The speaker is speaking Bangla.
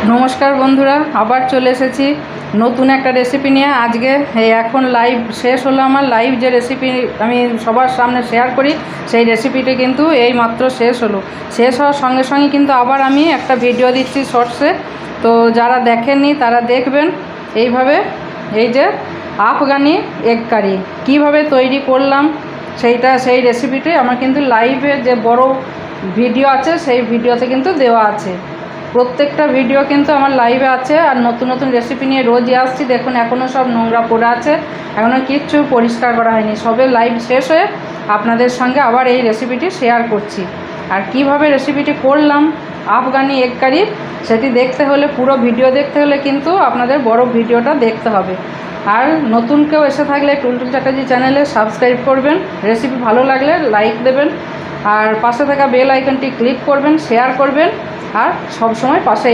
নমস্কার বন্ধুরা, আবার চলে এসেছি নতুন একটা রেসিপি নিয়ে। আজকে এখন লাইভ শেষ হলো আমার লাইভ যে রেসিপি আমি সবার সামনে শেয়ার করি, সেই রেসিপিটি কিন্তু এই মাত্র শেষ হলো। শেষ হওয়ার সঙ্গে সঙ্গে কিন্তু আবার আমি একটা ভিডিও দিচ্ছি শর্টসে, তো যারা দেখেননি তারা দেখবেন। এইভাবে এই যে আফগানি এগ কারি কীভাবে তৈরি করলাম সেই রেসিপিটি আমার কিন্তু লাইভে যে বড় ভিডিও আছে সেই ভিডিওতে কিন্তু দেওয়া আছে। প্রত্যেকটা ভিডিও কিন্তু আমার লাইভে আছে, আর নতুন নতুন রেসিপি নিয়ে রোজই আসছি। দেখুন এখনও সব নোংরা পড়ে আছে, এখনও কিচ্ছু পরিষ্কার করা হয়নি। সবে লাইভ শেষ হয়ে আপনাদের সঙ্গে আবার এই রেসিপিটি শেয়ার করছি। আর কিভাবে রেসিপিটি করলাম আফগানি এগ কারি, সেটি দেখতে হলে, পুরো ভিডিও দেখতে হলে কিন্তু আপনাদের বড় ভিডিওটা দেখতে হবে। আর নতুন কেউ এসে থাকলে টুলটুল চ্যাটার্জি চ্যানেলে সাবস্ক্রাইব করবেন, রেসিপি ভালো লাগলে লাইক দেবেন, আর পাশে থাকা বেল আইকনটি ক্লিক করবেন, শেয়ার করবেন, আর সব সময় পাশে